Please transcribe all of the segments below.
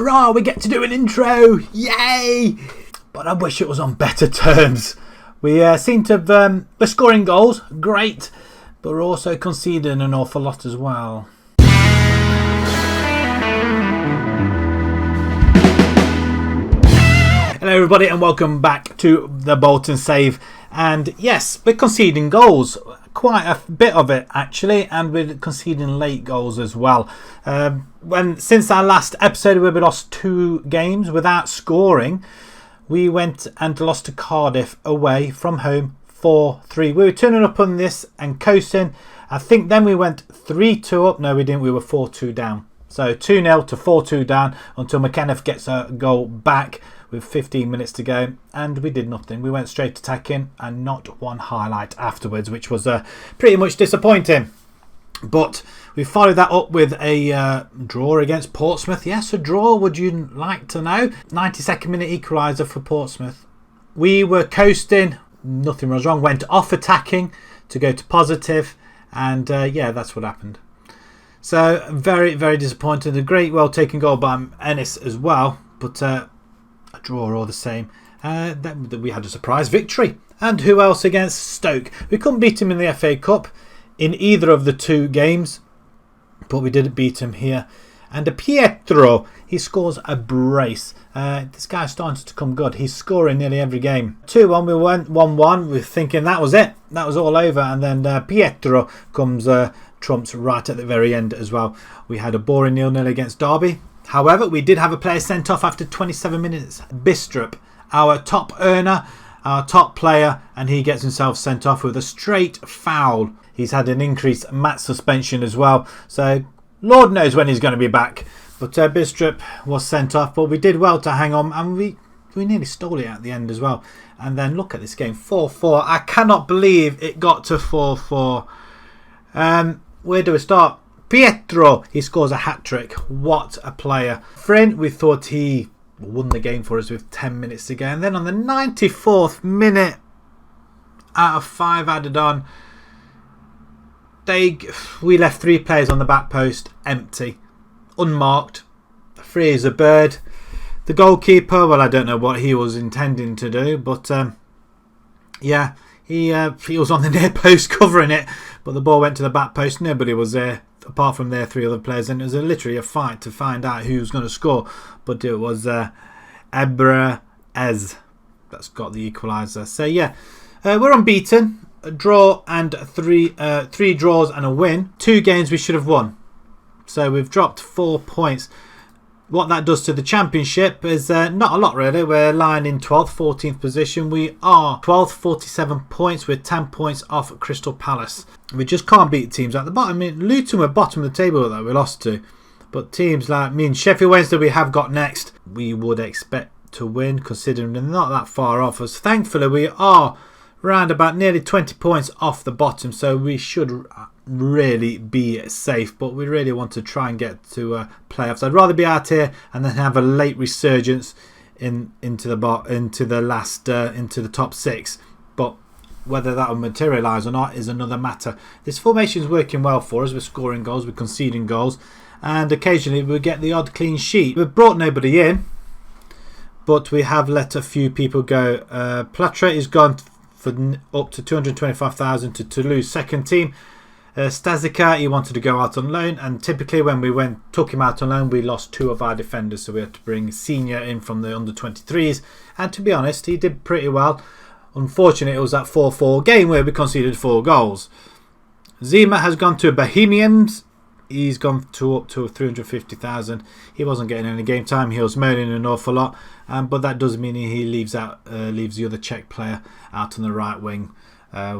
Hurrah, we get to do an intro. Yay! But I wish it was on better terms. We seem to have... we're scoring goals. Great. But we're also conceding an awful lot as well. Hello everybody and welcome back to the Bolton save. And yes, we're conceding goals. Quite a bit of it actually, and we're conceding late goals as well. Since our last episode where we lost 2 games without scoring, we went and lost to Cardiff away from home 4-3. We were turning up on this and coasting. I think then we went 3-2 up. No, we didn't. We were 4-2 down. So 2-0 to 4-2 down until McKenna gets a goal back with 15 minutes to go, and we did nothing. We went straight attacking and not one highlight afterwards, which was pretty much disappointing. But we followed that up with a draw against Portsmouth. Yes, a draw, would you like to know? 92nd minute equaliser for Portsmouth. We were coasting, nothing was wrong, went off attacking to go to positive, and yeah, that's what happened. So very, very disappointing. A great, well taken goal by Ennis as well, but a draw all the same. Then we had a surprise victory. And who else against Stoke? We couldn't beat him in the FA Cup in either of the 2 games, but we did beat him here. And Pietro, he scores a brace. This guy's starting to come good. He's scoring nearly every game. 2-1, we went 1-1. We were thinking that was it. That was all over. And then Pietro comes trumps right at the very end as well. We had a boring 0-0 against Derby. However, we did have a player sent off after 27 minutes. Bistrup, our top earner, our top player, and he gets himself sent off with a straight foul. He's had an increased match suspension as well, so Lord knows when he's going to be back. But Bistrup was sent off, but we did well to hang on, and we nearly stole it at the end as well. And then look at this game, 4-4. I cannot believe it got to 4-4. Where do we start? Pietro, he scores a hat-trick. What a player. Friend, we thought he won the game for us with 10 minutes to go. And then on the 94th minute, out of 5 added on, we left 3 players on the back post empty, unmarked, free as a bird. The goalkeeper, well, I don't know what he was intending to do, but yeah, he was on the near post covering it, but the ball went to the back post. Nobody was there apart from their 3 other players, and it was literally a fight to find out who was going to score. But it was Ebra Ez that's got the equaliser. So yeah, we're unbeaten. A draw and 3 draws and a win. 2 games we should have won. So we've dropped 4 points. What that does to the championship is not a lot really. We're lying in 12th, 14th position. We are 12th, 47 points. We're 10 points off Crystal Palace. We just can't beat teams at the bottom. I mean, Luton were bottom of the table that we lost to. But teams like me and Sheffield Wednesday we have got next, we would expect to win considering they're not that far off us. Thankfully, we are round about nearly 20 points off the bottom, so we should really be safe, but we really want to try and get to playoffs. I'd rather be out here and then have a late resurgence into the top 6, but whether that will materialise or not is another matter. This formation is working well for us. We're scoring goals, we're conceding goals, and occasionally we get the odd clean sheet. We've brought nobody in, but we have let a few people go. Platre is gone for up to 225,000 to Toulouse second team. Stazika, he wanted to go out on loan, and typically when we took him out on loan, we lost 2 of our defenders, so we had to bring Senior in from the under 23s, and to be honest, he did pretty well. Unfortunately, it was that 4-4 game where we conceded 4 goals. Zima has gone to Bohemians. He's gone up to 350,000. He wasn't getting any game time. He was moaning an awful lot, but that does mean he leaves the other Czech player out on the right wing,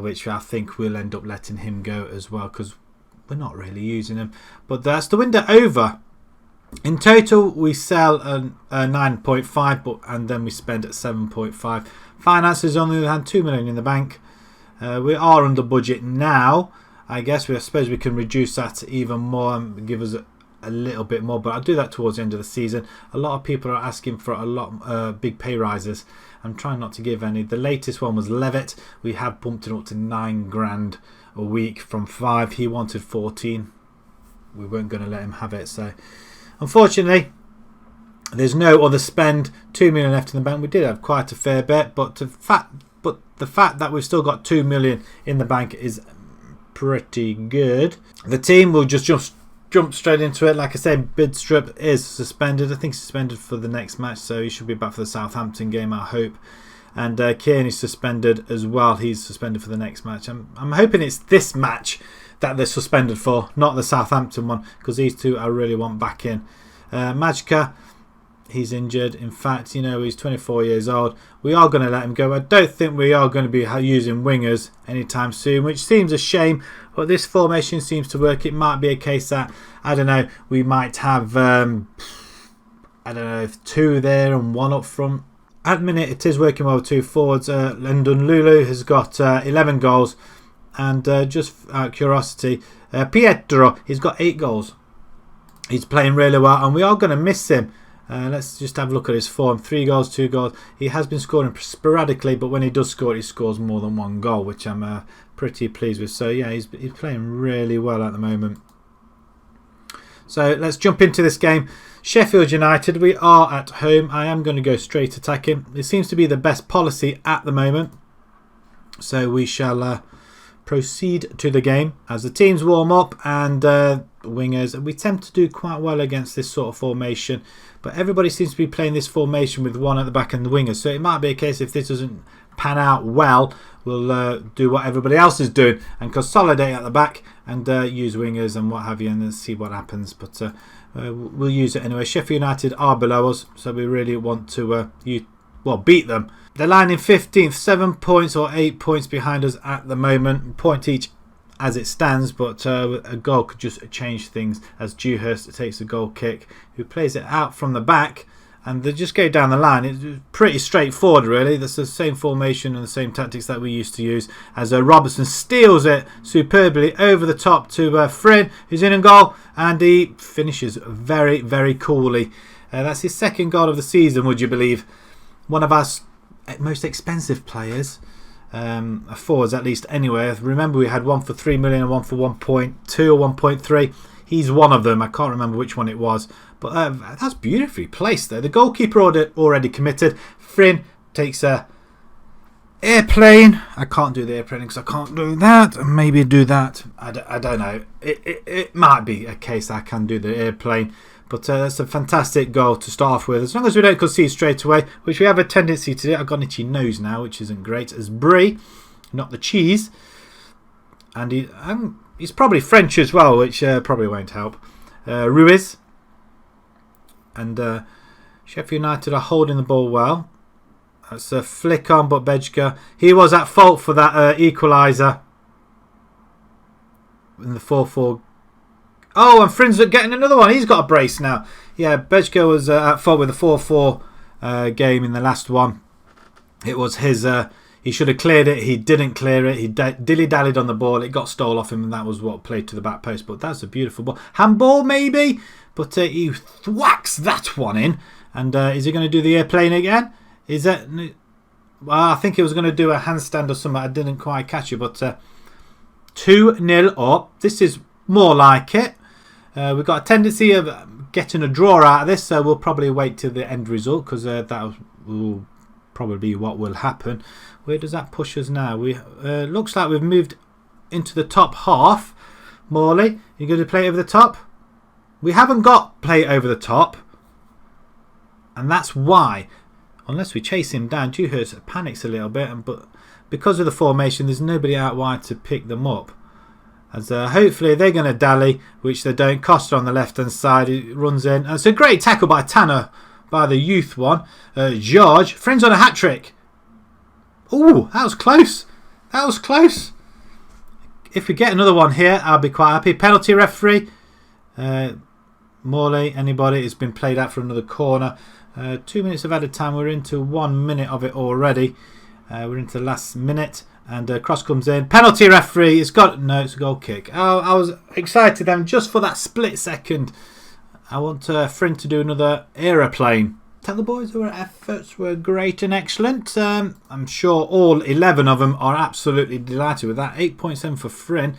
which I think we'll end up letting him go as well because we're not really using him. But that's the window over. In total, we sell a 9.5, and then we spend at 7.5. Finances on the other hand, 2 million in the bank. We are under budget now. I guess I suppose we can reduce that even more and give us a little bit more, but I'll do that towards the end of the season. A lot of people are asking for a lot big pay rises. I'm trying not to give any. The latest one was Levitt. We have bumped it up to $9,000 a week from 5. He wanted 14. We weren't going to let him have it. So unfortunately, There's no other spend. 2 million left in the bank. We did have quite a fair bit, but the fact that we've still got 2 million in the bank is pretty good. The team will just jump straight into it. Like I said, Bidstrup is suspended. I think suspended for the next match, so he should be back for the Southampton game, I hope. And Kearney is suspended as well. He's suspended for the next match. I'm hoping it's this match that they're suspended for, not the Southampton one, because these two I really want back in. Majka, he's injured. In fact, he's 24 years old. We are going to let him go. I don't think we are going to be using wingers anytime soon, which seems a shame. But this formation seems to work. It might be a case that, I don't know, we might have, two there and one up front. At the minute, it is working well with two forwards. London Lulu has got 11 goals. And just out of curiosity, Pietro, he's got 8 goals. He's playing really well, and we are going to miss him. Let's just have a look at his form. 3 goals, 2 goals. He has been scoring sporadically, but when he does score, he scores more than 1 goal, which I'm pretty pleased with. So, yeah, he's playing really well at the moment. So, let's jump into this game. Sheffield United, we are at home. I am going to go straight attacking. It seems to be the best policy at the moment. So, we shall proceed to the game as the teams warm up and wingers. We tend to do quite well against this sort of formation, but everybody seems to be playing this formation with one at the back and the wingers, so it might be a case if this doesn't pan out well, we'll do what everybody else is doing and consolidate at the back and use wingers and what have you, and then see what happens. But we'll use it anyway. Sheffield United are below us, so we really want to beat them. They're lying in 15th, 7 points or 8 points behind us at the moment, point each as it stands, but a goal could just change things as Dewhurst takes a goal kick, who plays it out from the back, and they just go down the line. It's pretty straightforward, really. That's the same formation and the same tactics that we used to use, as Robertson steals it superbly over the top to Fryn, who's in goal, and he finishes very, very coolly. That's his second goal of the season, would you believe? One of our most expensive players, forwards at least anyway. Remember, we had one for 3 million and one for 1.2 or 1.3. He's one of them. I can't remember which one it was, but that's beautifully placed there. The goalkeeper already committed. Fryn takes a airplane. I can't do the airplane because I can't do that. Maybe do that. I don't know. It might be a case I can do the airplane. But that's a fantastic goal to start off with. As long as we don't concede straight away, which we have a tendency to do. I've got an itchy nose now, which isn't great. As Brie, not the cheese. And he's probably French as well, which probably won't help. Ruiz. And Sheffield United are holding the ball well. That's a flick on, but Bejka, he was at fault for that equaliser in the 4-4. Oh, and Fryn's getting another one. He's got a brace now. Yeah, Bejka was at fault with the 4-4 game in the last one. It was his... he should have cleared it. He didn't clear it. He dilly-dallied on the ball. It got stole off him, and that was what played to the back post. But that's a beautiful ball. Handball, maybe? But he thwacks that one in. And is he going to do the airplane again? Is that... Well, I think he was going to do a handstand or something. I didn't quite catch it. But 2-0 up. This is more like it. We've got a tendency of getting a draw out of this, so we'll probably wait till the end result, because that will probably be what will happen. Where does that push us now? We looks like we've moved into the top half. Morley, you going to play over the top? We haven't got play over the top, and that's why, unless we chase him down, Dewhurst panics a little bit, but because of the formation, there's nobody out wide to pick them up. As hopefully they're going to dally, which they don't. Costa on the left-hand side, he runs in. And it's a great tackle by Tanner, by the youth one. George, Friends on a hat-trick. Ooh, that was close. That was close. If we get another one here, I'll be quite happy. Penalty referee. Morley, anybody? It's been played out for another corner. 2 minutes of added time. We're into 1 minute of it already. We're into the last minute. And cross comes in. Penalty referee. It's a goal kick. Oh, I was excited then just for that split second. I want Fryn to do another aeroplane. Tell the boys our efforts were great and excellent. I'm sure all 11 of them are absolutely delighted with that. 8.7 for Fryn.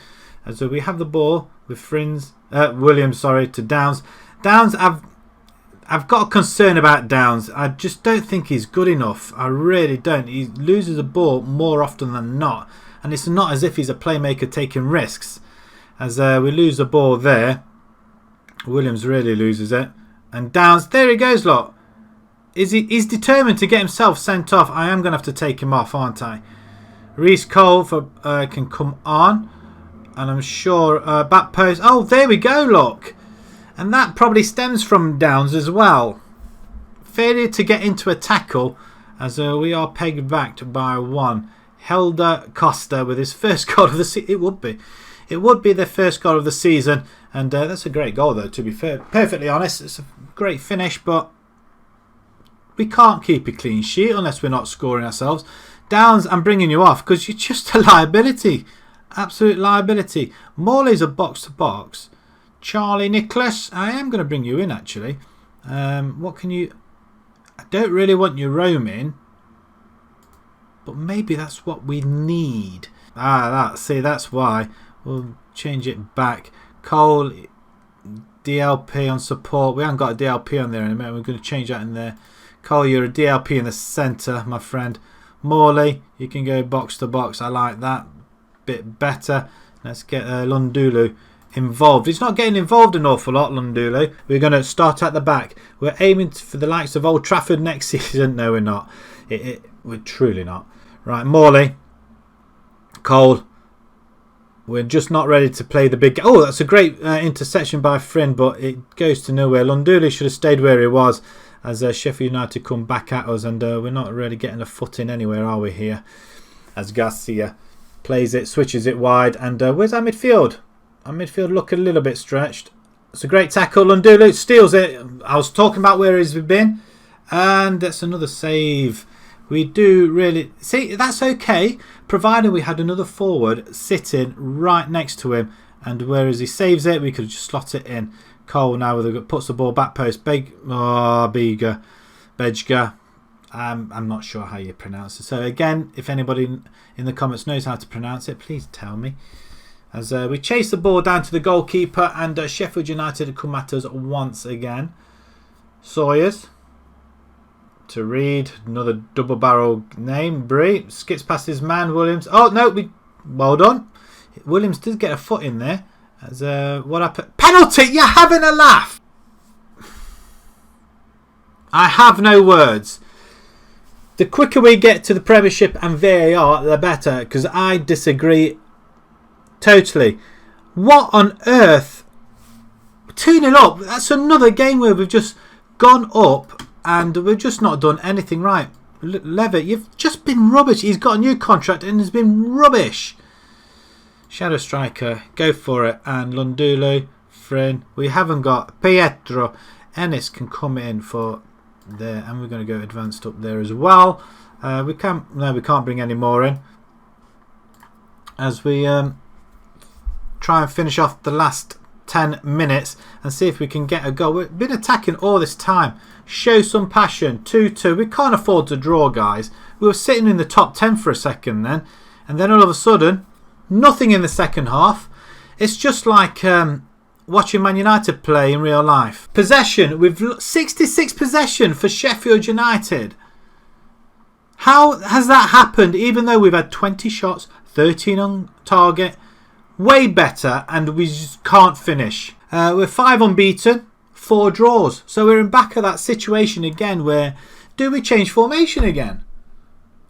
And so we have the ball with Williams, to Downs. Downs I've got a concern about Downs. I just don't think he's good enough. I really don't. He loses the ball more often than not. And it's not as if he's a playmaker taking risks. As we lose the ball there. Williams really loses it. And Downs, there he goes, look. He's determined to get himself sent off. I am going to have to take him off, aren't I? Reece Cole can come on. And I'm sure back post. Oh, there we go, look. And that probably stems from Downs as well. Failure to get into a tackle as we are pegged back by 1. Helder Costa with his first goal of the season. It would be. It would be the first goal of the season. And that's a great goal, though, to be fair. Perfectly honest, it's a great finish, but we can't keep a clean sheet unless we're not scoring ourselves. Downs, I'm bringing you off because you're just a liability. Absolute liability. Morley's a box-to-box. Charlie Nicholas, I am going to bring you in actually. What can you... I don't really want you roaming. But maybe that's what we need. That's why. We'll change it back. Cole, DLP on support. We haven't got a DLP on there in a minute. We're going to change that in there. Cole, you're a DLP in the centre, my friend. Morley, you can go box to box. I like that. Bit better. Let's get Lundulu involved. He's not getting involved an awful lot, Lundulu. We're going to start at the back. We're aiming for the likes of Old Trafford next season. No, we're not. We're truly not. Right, Morley. Cole. We're just not ready to play the big... Oh, that's a great interception by Friend, but it goes to nowhere. Lundulu should have stayed where he was as Sheffield United come back at us, and we're not really getting a foot in anywhere, are we, here? As Garcia plays it, switches it wide, and where's our midfield? Our midfield look a little bit stretched. It's a great tackle. Lundulu steals it. I was talking about where he's been. And that's another save. We do really... See, that's okay. Provided we had another forward sitting right next to him. And whereas he saves it, we could just slot it in. Cole now puts the ball back post. Bejga. I'm not sure how you pronounce it. So again, if anybody in the comments knows how to pronounce it, please tell me. As we chase the ball down to the goalkeeper, and Sheffield United come at us once again. Sawyers to Reed, another double barrel name. Bree skips past his man Williams. Oh no, well done. Williams did get a foot in there. As what happened? Penalty! You're having a laugh. I have no words. The quicker we get to the Premiership and VAR, the better, because I disagree. Totally. What on earth? 2-0 up. That's another game where we've just gone up and we've just not done anything right. Levitt, you've just been rubbish. He's got a new contract and has been rubbish. Shadow Striker, go for it. And Lundulu, Frin. We haven't got Pietro. Ennis can come in for there, and we're going to go advanced up there as well. We can't bring any more in. As we try and finish off the last 10 minutes and see if we can get a goal. We've been attacking all this time. Show some passion. 2-2. We can't afford to draw, guys. We were sitting in the top 10 for a second then, and then all of a sudden, nothing in the second half. It's just like watching Man United play in real life. Possession. We've 66 possession for Sheffield United. How has that happened even though we've had 20 shots, 13 on target? Way better, and we just can't finish. We're 5 unbeaten, 4 draws. So we're in back of that situation again where do we change formation again?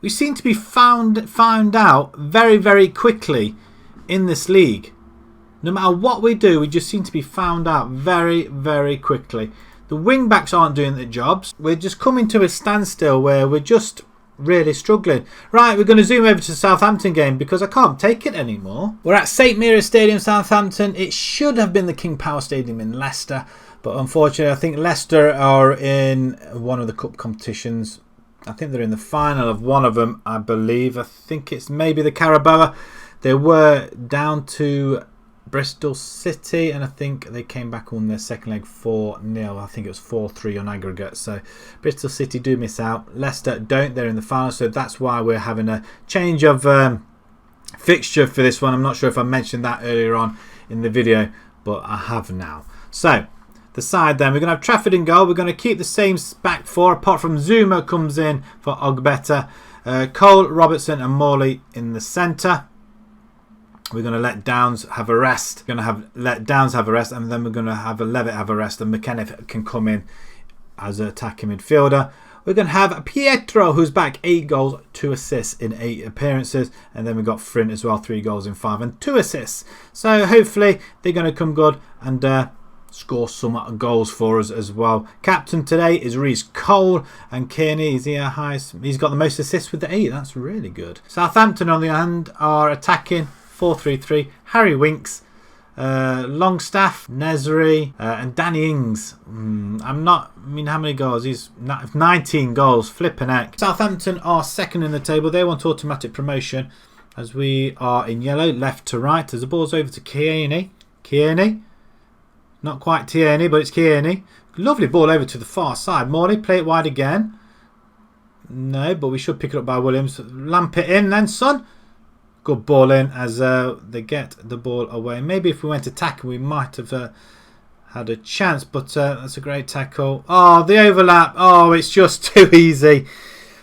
We seem to be found out very, very quickly in this league. No matter what we do, we just seem to be found out very, very quickly. The wing backs aren't doing their jobs. We're just coming to a standstill where we're just really struggling. Right, we're going to zoom over to the Southampton game because I can't take it anymore. We're at St Mirren Stadium, Southampton. It should have been the King Power Stadium in Leicester, but unfortunately I think Leicester are in one of the cup competitions. I think they're in the final of one of them, I believe. I think it's maybe the Carabao. They were down to Bristol City, and I think they came back on their second leg 4-0. I think it was 4-3 on aggregate. So Bristol City do miss out. Leicester don't. They're in the final, so that's why we're having a change of fixture for this one. I'm not sure if I mentioned that earlier on in the video, but I have now. So the side then. We're going to have Trafford in goal. We're going to keep the same back four, apart from Zuma comes in for Ogbeta. Cole, Robertson and Morley in the centre. We're going to let Downs have a rest. We're going to let Downs have a rest, and then we're going to have Levitt have a rest, and McKenna can come in as an attacking midfielder. We're going to have Pietro, who's back, 8 goals, 2 assists in 8 appearances. And then we've got Frint as well, 3 goals in 5 and 2 assists. So hopefully they're going to come good and score some goals for us as well. Captain today is Reece Cole, and Kearney is the highest. He's got the most assists with the 8. That's really good. Southampton, on the other hand, are attacking 4-3-3. Harry Winks, Longstaff, Nesri, and Danny Ings. How many goals? He's 19 goals. Flipping heck. Southampton are second in the table. They want automatic promotion, as we are in yellow, left to right. As the ball's over to Kearney. Not quite Tierney, but it's Kearney. Lovely ball over to the far side. Morley, play it wide again. No, but we should pick it up by Williams. Lamp it in then, son. Good ball in as they get the ball away. Maybe if we went attacking, we might have had a chance, but that's a great tackle. Oh, the overlap. Oh, it's just too easy.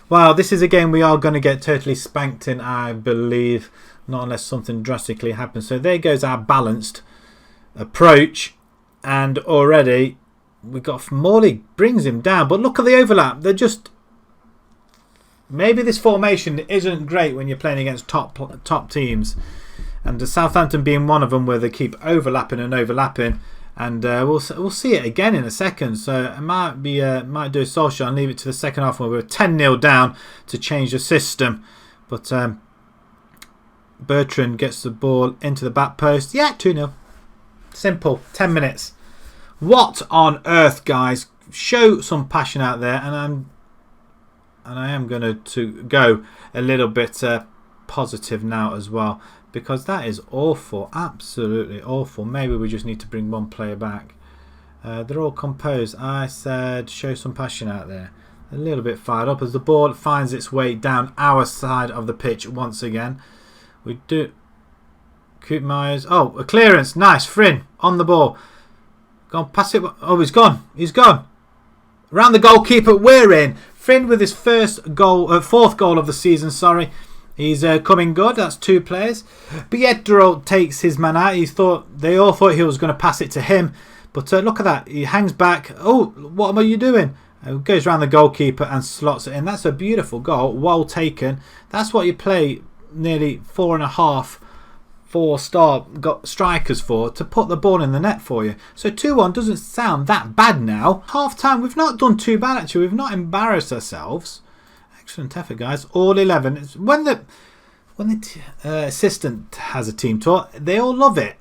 Wow, this is a game we are going to get totally spanked in, I believe. Not unless something drastically happens. So there goes our balanced approach. And already we got Morley brings him down. But look at the overlap. They're just... Maybe this formation isn't great when you're playing against top teams. And the Southampton being one of them, where they keep overlapping and overlapping. And we'll see it again in a second. So it might do a Solskjaer and leave it to the second half, where we're 10-0 down to change the system. But Bertrand gets the ball into the back post. Yeah, 2-0. Simple. 10 minutes. What on earth, guys? Show some passion out there, and I am going to go a little bit positive now as well, because that is awful. Absolutely awful. Maybe we just need to bring one player back. They're all composed. I said show some passion out there. A little bit fired up as the ball finds its way down our side of the pitch once again. We do... Coop Myers. Oh, a clearance. Nice. Fryn on the ball. Go on, pass it. Oh, he's gone. He's gone. Around the goalkeeper. We're in. Fryn with his fourth goal of the season. Sorry. He's coming good. That's 2 players. Pietro takes his man out. They all thought he was going to pass it to him. But look at that. He hangs back. Oh, what are you doing? Goes around the goalkeeper and slots it in. That's a beautiful goal. Well taken. That's what you play nearly 4.5 4-star strikers for, to put the ball in the net for you. So 2-1 doesn't sound that bad now. Half time, we've not done too bad actually. We've not embarrassed ourselves. Excellent effort, guys. All 11. When the assistant has a team tour, they all love it.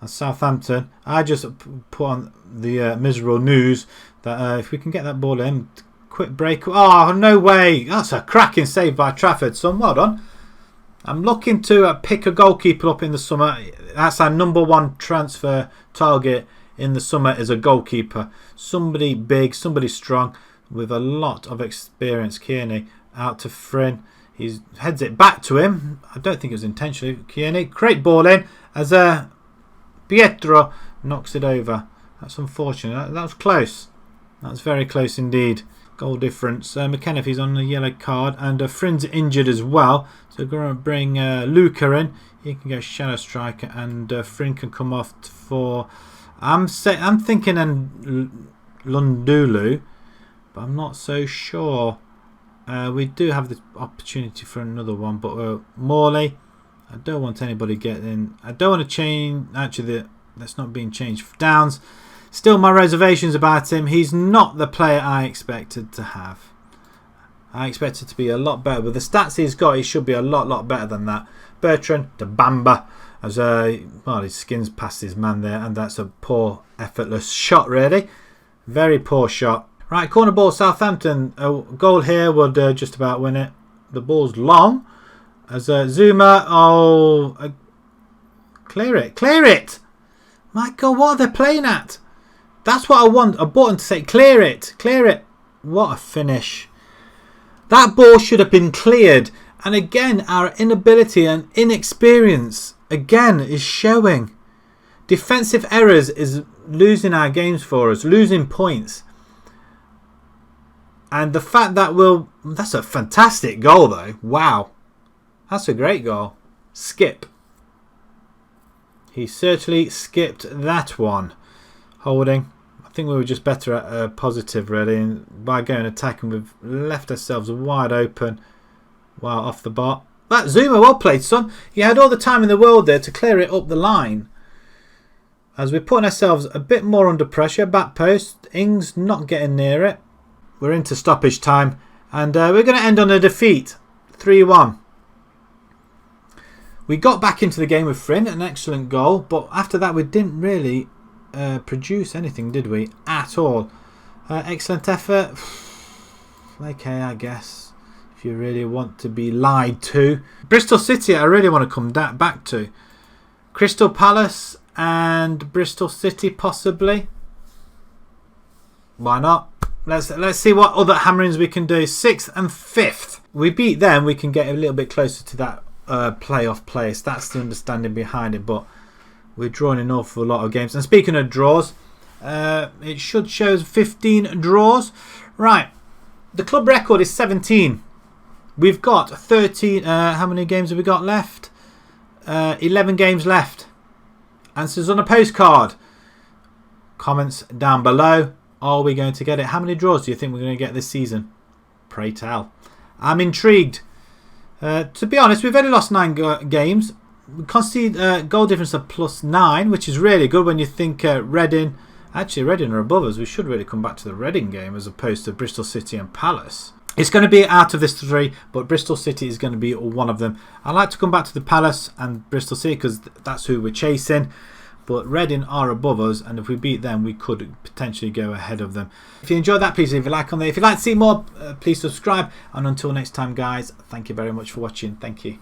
As Southampton, I just put on the miserable news that if we can get that ball in, quick break. Oh, no way. That's a cracking save by Trafford, son. Well done. I'm looking to pick a goalkeeper up in the summer. That's our #1 transfer target in the summer, is a goalkeeper. Somebody big, somebody strong, with a lot of experience. Kearney out to Fryn. He heads it back to him. I don't think it was intentionally. Kearney, great ball in as Pietro knocks it over. That's unfortunate. That was close. That was very close indeed. Goal difference. McKenna's on the yellow card, and Fryn's injured as well. So we're going to bring Luca in. He can go shadow striker, and Fryn can come off for... I'm thinking Lundulu, but I'm not so sure. We do have the opportunity for another one, but Morley. I don't want anybody getting... I don't want to change... Actually, that's not being changed. Downs. Still my reservations about him. He's not the player I expected to have. I expected to be a lot better. With the stats he's got, he should be a lot better than that. Bertrand to Bamba. As well, he skins past his man there, and that's a poor, effortless shot, really. Very poor shot. Right, corner ball, Southampton. A goal here would just about win it. The ball's long. As Zuma, clear it. Clear it! My God, what are they playing at? That's what I want, a button to say, clear it, clear it. What a finish. That ball should have been cleared. And again, our inability and inexperience, again, is showing. Defensive errors is losing our games for us, losing points. And the fact that that's a fantastic goal though. Wow. That's a great goal. Skip. He certainly skipped that one. Holding. I think we were just better at positive really. And by going attacking, we've left ourselves wide open. Wow, off the bar. That Zuma, well played, son. You had all the time in the world there to clear it up the line. As we're putting ourselves a bit more under pressure. Back post. Ings not getting near it. We're into stoppage time. And we're going to end on a defeat. 3-1. We got back into the game with Fryn. An excellent goal. But after that we didn't really produce anything, did we? At all. Excellent effort. Okay, I guess. If you really want to be lied to. Bristol City I really want to come back to. Crystal Palace and Bristol City possibly. Why not? Let's see what other hammerings we can do. 6th and 5th. We beat them, we can get a little bit closer to that playoff place. That's the understanding behind it. But we're drawing an awful lot of games. And speaking of draws, it should show 15 draws. Right. The club record is 17. We've got 13. How many games have we got left? 11 games left. Answers on a postcard. Comments down below. Are we going to get it? How many draws do you think we're going to get this season? Pray tell. I'm intrigued. To be honest, we've only lost 9 games. We concede goal difference of +9, which is really good when you think Reading. Actually, Reading are above us. We should really come back to the Reading game as opposed to Bristol City and Palace. It's going to be out of this 3, but Bristol City is going to be one of them. I like to come back to the Palace and Bristol City because that's who we're chasing. But Reading are above us, and if we beat them, we could potentially go ahead of them. If you enjoyed that, please leave a like on there. If you'd like to see more, please subscribe. And until next time, guys, thank you very much for watching. Thank you.